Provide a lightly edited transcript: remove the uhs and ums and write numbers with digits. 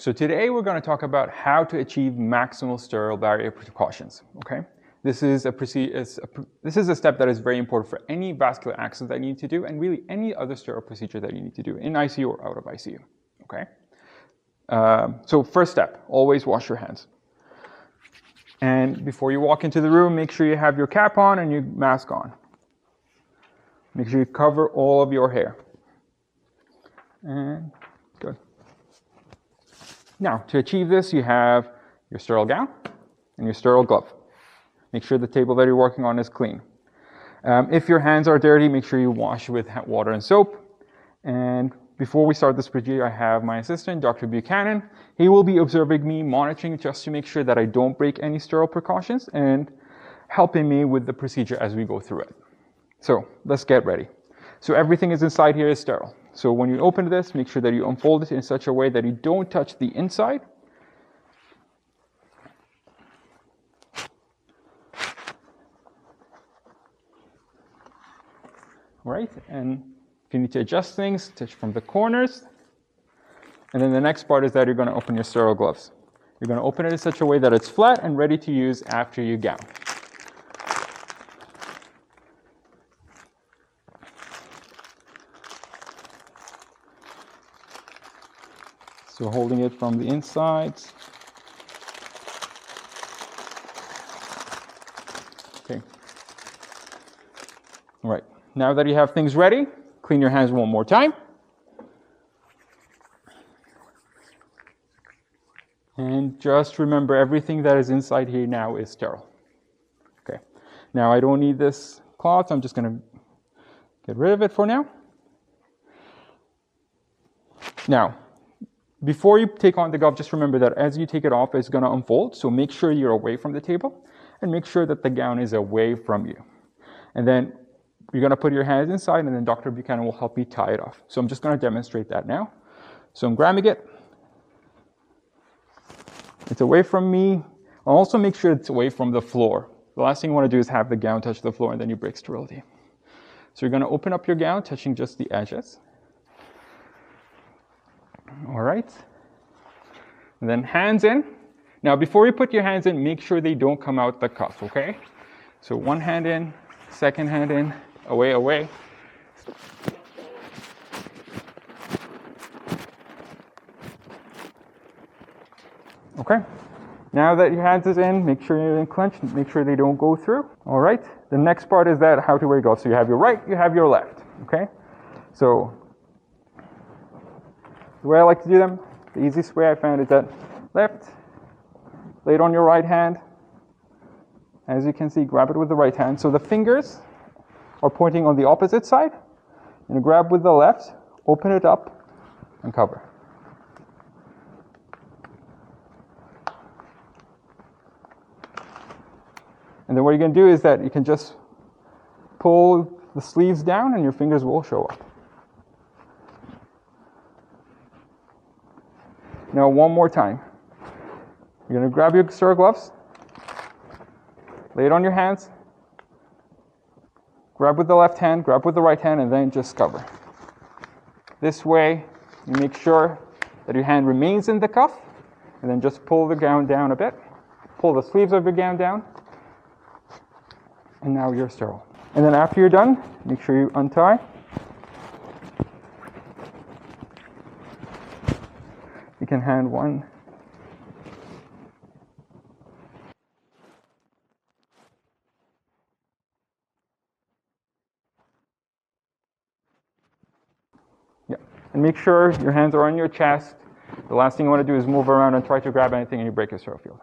So today we're going to talk about how to achieve maximal sterile barrier precautions. Okay, this is a step that is very important for any vascular access that you need to do, and really any other sterile procedure that you need to do in ICU or out of ICU. Okay. So first step: always wash your hands. And before you walk into the room, make sure you have your cap on and your mask on. Make sure you cover all of your hair. And good. Now, to achieve this, you have your sterile gown and your sterile glove. Make sure the table that you're working on is clean. If your hands are dirty, make sure you wash with water and soap. And before we start this procedure, I have my assistant, Dr. Buchanan. He will be observing me, monitoring just to make sure that I don't break any sterile precautions and helping me with the procedure as we go through it. So let's get ready. So everything is inside here is sterile. So when you open this, make sure that you unfold it in such a way that you don't touch the inside. All right, and if you need to adjust things, touch from the corners. And then the next part is that you're going to open your sterile gloves. You're going to open it in such a way that it's flat and ready to use after you gown. So holding it from the insides. Okay. All right. Now that you have things ready, clean your hands one more time. And just remember, everything that is inside here now is sterile. Okay. Now I don't need this cloth. I'm just going to get rid of it for now. Now, before you take on the glove, just remember that as you take it off, it's going to unfold. So make sure you're away from the table and make sure that the gown is away from you. And then you're going to put your hands inside, and then Dr. Buchanan will help you tie it off. So I'm just going to demonstrate that now. So I'm grabbing it. It's away from me. I'll also make sure it's away from the floor. The last thing you want to do is have the gown touch the floor, and then you break sterility. So you're going to open up your gown, touching just the edges. All right, and then hands in. Now, before you put your hands in, make sure they don't come out the cuff, okay? So one hand in, second hand in, away, away. Okay, now that your hands is in, make sure you're in clench, make sure they don't go through. All right, the next part is that how to wear gloves. So you have your right, you have your left, okay? So the way I like to do them, the easiest way I found is that left, lay it on your right hand. As you can see, grab it with the right hand. So the fingers are pointing on the opposite side. And grab with the left, open it up, and cover. And then what you're going to do is that you can just pull the sleeves down and your fingers will show up. Now, one more time. You're going to grab your sterile gloves, lay it on your hands, grab with the left hand, grab with the right hand, and then just cover. This way, you make sure that your hand remains in the cuff, and then just pull the gown down a bit, pull the sleeves of your gown down, and now you're sterile. And then after you're done, make sure you untie. You can hand one. Yeah, and make sure your hands are on your chest. The last thing you want to do is move around and try to grab anything and you break your sterile field.